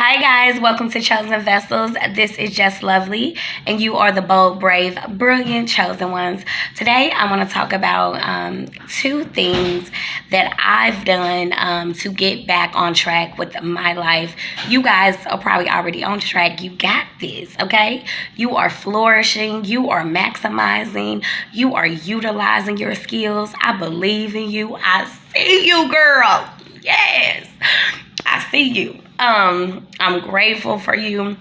Hi guys, welcome to Chosen Vessels. This is Just Lovely, and you are the bold, brave, brilliant chosen ones. Today, I want to talk about two things that I've done to get back on track with my life. You guys are probably already on track. You got this, okay? You are flourishing. You are maximizing. You are utilizing your skills. I believe in you. I see you, girl. Yes, I see you. I'm grateful for you.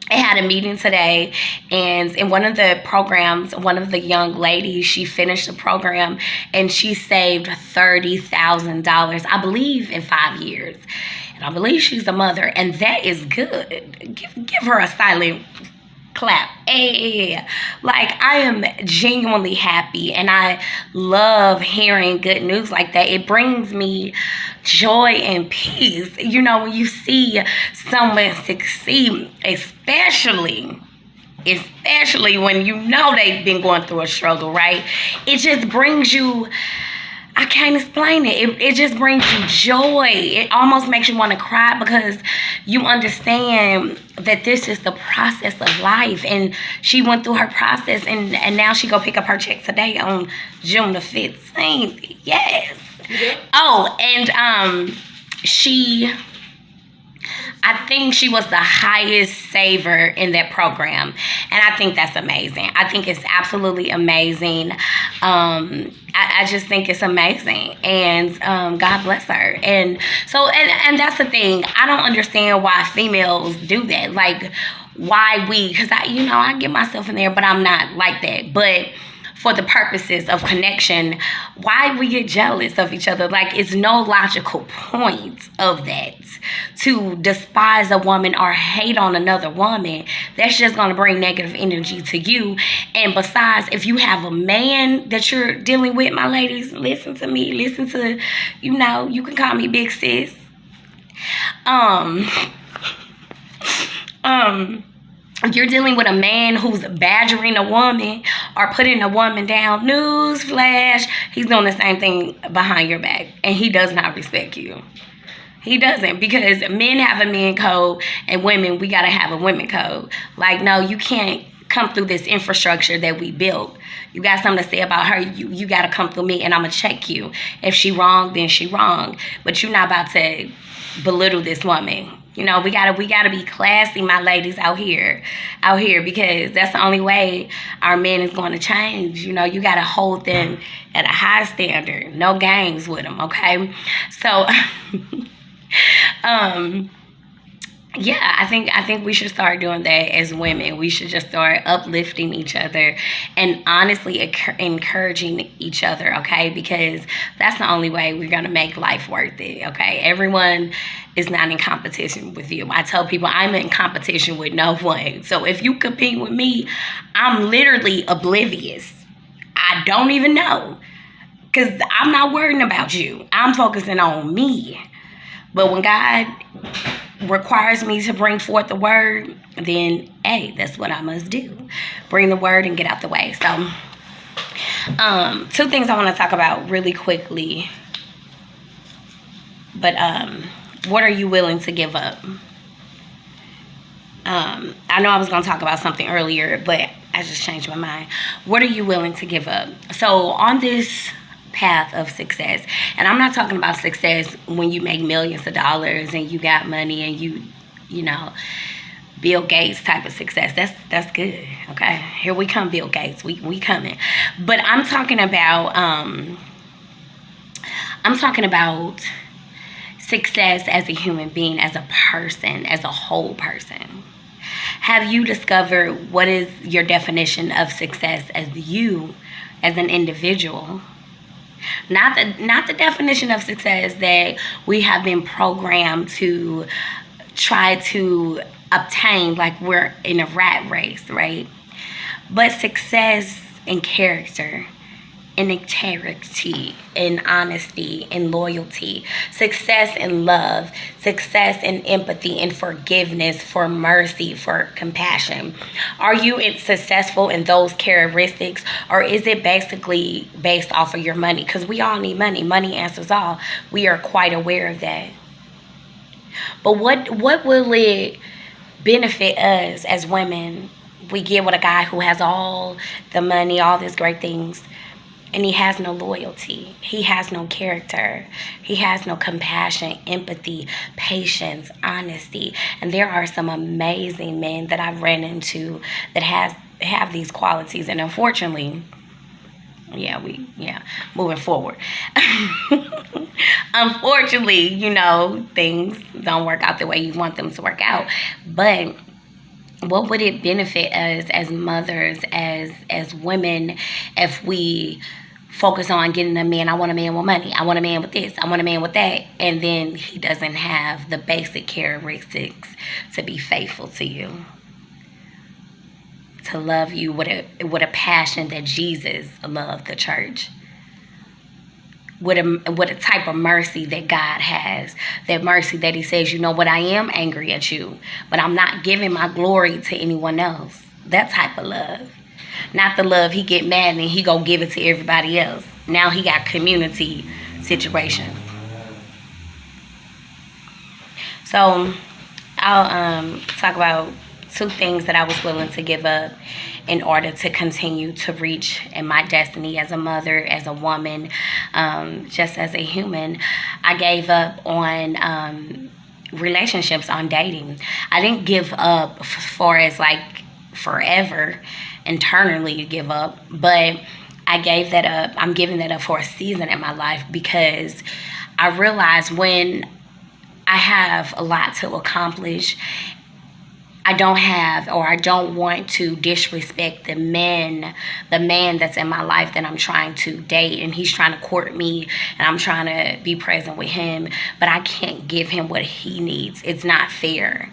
I had a meeting today, and in one of the programs, one of the young ladies, she finished the program and she saved $30,000, I believe, in 5 years. And I believe she's a mother, and that is good. Give her a silent clap. Hey, like, I am genuinely happy, and I love hearing good news like that. It brings me joy and peace. You know, when you see someone succeed, especially when you know they've been going through a struggle, right? It just brings you, I can't explain it. It just brings you joy. It almost makes you want to cry because you understand that this is the process of life. And she went through her process, and now she go pick up her check today on June the 15th. Yes. Yeah. Oh, and I think she was the highest saver in that program. And I think that's amazing. I think it's absolutely amazing. I just think it's amazing. And God bless her. And so, and that's the thing. I don't understand why females do that. Like, why because I get myself in there, but I'm not like that. But for the purposes of connection, why we get jealous of each other? Like, it's no logical point of that to despise a woman or hate on another woman. That's just going to bring negative energy to you. And besides, if you have a man that you're dealing with, my ladies, listen to me. Listen to, you can call me Big Sis. If you're dealing with a man who's badgering a woman or putting a woman down, newsflash, he's doing the same thing behind your back, and he does not respect you. He doesn't, because men have a men code, and women, we got to have a women code. Like, no, you can't come through this infrastructure that we built. You got something to say about her, you got to come through me, and I'm going to check you. If she wrong, then she wrong. But you're not about to belittle this woman. We gotta be classy, my ladies, out here, because that's the only way our men is going to change. You gotta hold them at a high standard. No games with them, okay? So, yeah, I think we should start doing that as women. We should just start uplifting each other and honestly encouraging each other, okay? Because that's the only way we're going to make life worth it, okay? Everyone is not in competition with you. I tell people I'm in competition with no one. So if you compete with me, I'm literally oblivious. I don't even know, because I'm not worrying about you. I'm focusing on me. But when God requires me to bring forth the word, then hey, that's what I must do. Bring the word and get out the way. So two things I want to talk about really quickly. But what are you willing to give up? I know I was going to talk about something earlier, but I just changed my mind. What are you willing to give up? So on this path of success, and I'm not talking about success when you make millions of dollars and you got money and you know Bill Gates type of success. That's good, okay? Here we come, Bill Gates. We coming. But I'm talking about success as a human being, as a person, as a whole person. Have you discovered what is your definition of success as you, as an individual? Not the definition of success that we have been programmed to try to obtain, like we're in a rat race, right? But success in character, in integrity, in honesty, in loyalty, success in love, success in empathy, in forgiveness, for mercy, for compassion. Are you successful in those characteristics, or is it basically based off of your money? Because we all need money. Money answers all. We are quite aware of that. But what will it benefit us as women? We get with a guy who has all the money, all these great things, and he has no loyalty. He has no character. He has no compassion, empathy, patience, honesty. And there are some amazing men that I've ran into that have these qualities. And unfortunately, moving forward. Unfortunately, things don't work out the way you want them to work out. But what would it benefit us as mothers, as women, if we focus on getting a man? I want a man with money. I want a man with this. I want a man with that. And then he doesn't have the basic characteristics to be faithful to you, to love you with a passion that Jesus loved the church, with a type of mercy that God has, that mercy that he says, you know what, I am angry at you, but I'm not giving my glory to anyone else. That type of love. Not the love he get mad and he go give it to everybody else. Now he got community situations. So I'll talk about 2 things that I was willing to give up in order to continue to reach in my destiny as a mother, as a woman, just as a human. I gave up on relationships, on dating. I didn't give up for as like forever, internally give up, but I gave that up. I'm giving that up for a season in my life because I realized when I have a lot to accomplish, I don't want to disrespect the man that's in my life that I'm trying to date, and he's trying to court me and I'm trying to be present with him, but I can't give him what he needs. It's not fair.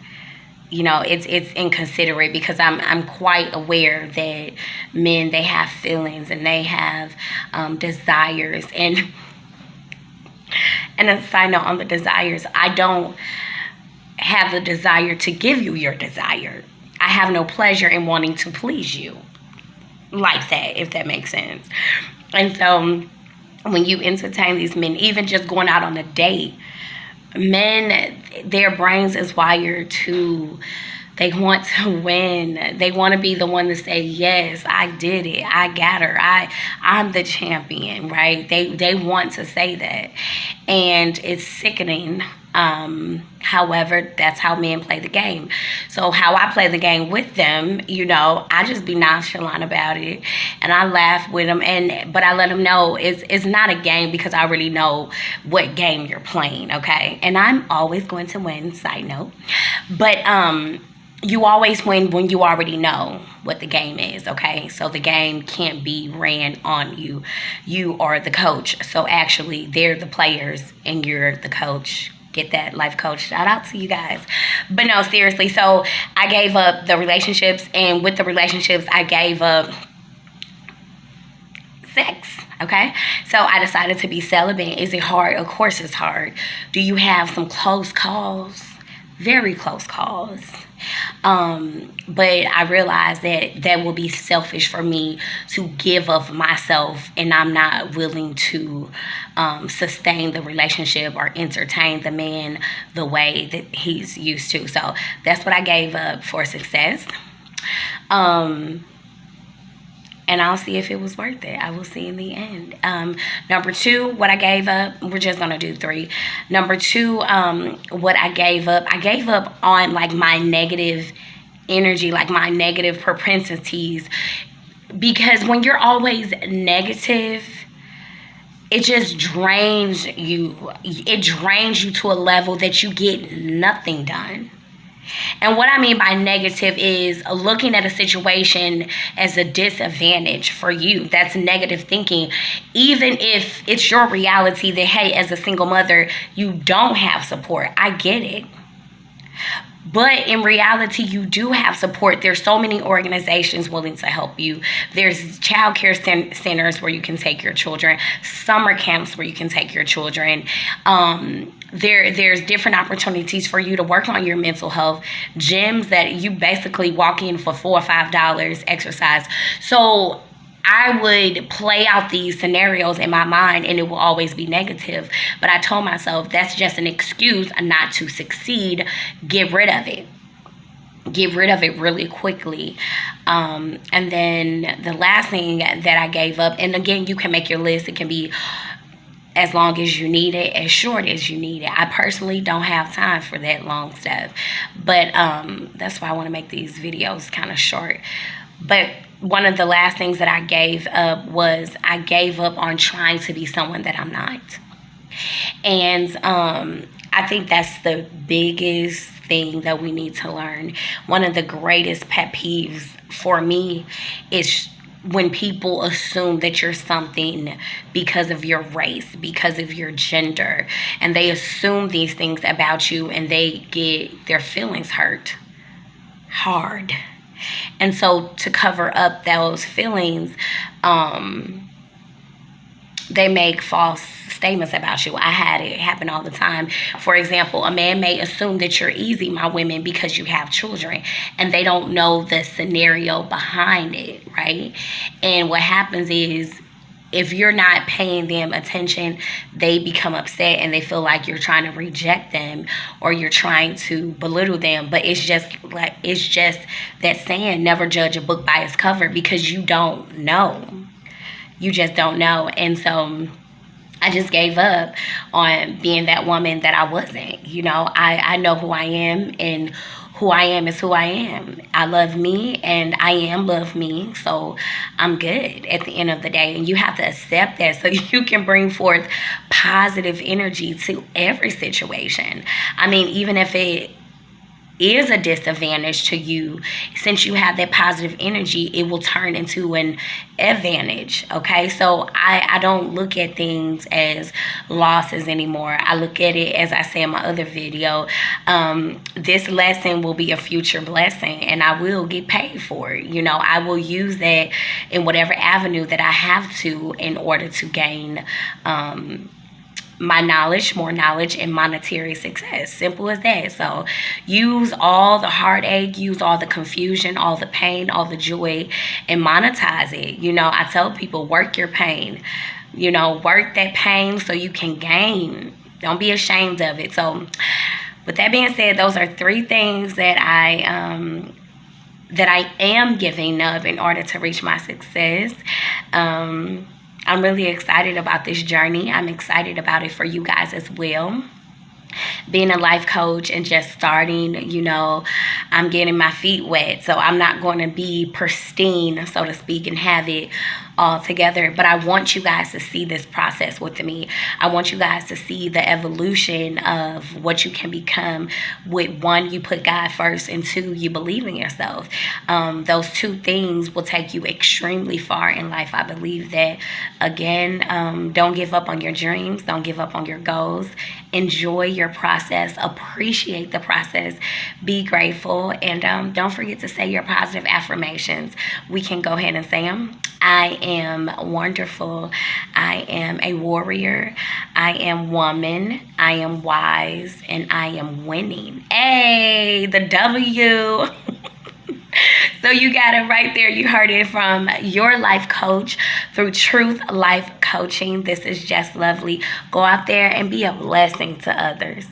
It's inconsiderate because I'm quite aware that men, they have feelings and they have desires, and a side note on the desires, I don't have the desire to give you your desire. I have no pleasure in wanting to please you like that, if that makes sense. And so when you entertain these men, even just going out on a date, men, their brains is wired to, they want to win. They want to be the one to say, yes, I did it. I got her. I'm the champion, right? They want to say that. And it's sickening. However, that's how men play the game. So how I play the game with them, I just be nonchalant about it and I laugh with them, but I let them know it's not a game because I already know what game you're playing, okay? And I'm always going to win, side note. But you always win when you already know what the game is, okay? So the game can't be ran on you. You are the coach. So actually, they're the players and you're the coach. Get that, life coach? Shout out to you guys. But no, seriously. So I gave up the relationships, and with the relationships, I gave up sex. Okay, so I decided to be celibate. Is it hard? Of course it's hard. Do you have some close calls? Very close calls. But I realized that will be selfish for me to give of myself, and I'm not willing to sustain the relationship or entertain the man the way that he's used to. So that's what I gave up for success. And I'll see if it was worth it. I will see in the end. Number 2, what I gave up, we're just going to do 3. Number 2, what I gave up on like my negative energy, like my negative propensities. Because when you're always negative, it just drains you. It drains you to a level that you get nothing done. And what I mean by negative is looking at a situation as a disadvantage for you. That's negative thinking. Even if it's your reality that, hey, as a single mother, you don't have support. I get it. But in reality, you do have support. There's so many organizations willing to help you. There's child care centers where you can take your children, summer camps where you can take your children. There's different opportunities for you to work on your mental health, gyms that you basically walk in for $4 or $5, exercise. So I would play out these scenarios in my mind and it will always be negative. But I told myself that's just an excuse not to succeed. Get rid of it. Get rid of it really quickly. And then the last thing that I gave up, and again, you can make your list. It can be as long as you need it, as short as you need it. I personally don't have time for that long stuff. But that's why I want to make these videos kind of short. But one of the last things that I gave up was I gave up on trying to be someone that I'm not. And I think that's the biggest thing that we need to learn. One of the greatest pet peeves for me is when people assume that you're something because of your race, because of your gender, and they assume these things about you and they get their feelings hurt hard. And so to cover up those feelings, they make false statements about you. I had it happen all the time. For example, a man may assume that you're easy, my women, because you have children, and they don't know the scenario behind it, right? And what happens is, if you're not paying them attention, they become upset and they feel like you're trying to reject them or you're trying to belittle them. But it's just that saying, never judge a book by its cover, because you don't know. You just don't know. And so I just gave up on being that woman that I wasn't. You know, I know who I am, and who I am is who I am. I love me, and I love me. So I'm good at the end of the day. And you have to accept that so you can bring forth positive energy to every situation. I mean, even if it is a disadvantage to you, since you have that positive energy, it will turn into an advantage. Okay, so I don't look at things as losses anymore. I look at it, as I say in my other video, this lesson will be a future blessing, and I will get paid for it. You know, I will use that in whatever avenue that I have to in order to gain my knowledge, more knowledge, and monetary success. Simple as that. So use all the heartache, use all the confusion, all the pain, all the joy, and monetize it. You know, I tell people, work your pain. You know, work that pain so you can gain. Don't be ashamed of it. So with that being said, those are 3 things that I am giving up in order to reach my success. I'm really excited about this journey. I'm excited about it for you guys as well. Being a life coach and just starting, you know, I'm getting my feet wet. So I'm not going to be pristine, so to speak, and have it all together. But I want you guys to see this process with me. I want you guys to see the evolution of what you can become with, 1, you put God first, and 2, you believe in yourself. Those 2 things will take you extremely far in life. I believe that. Again, don't give up on your dreams. Don't give up on your goals. Enjoy your process. Appreciate the process. Be grateful. And don't forget to say your positive affirmations. We can go ahead and say them. I am wonderful. I am a warrior. I am woman. I am wise. And I am winning. Hey, the W. So you got it right there. You heard it from your life coach through Truth Life Coaching. This is Jess Lovely. Go out there and be a blessing to others.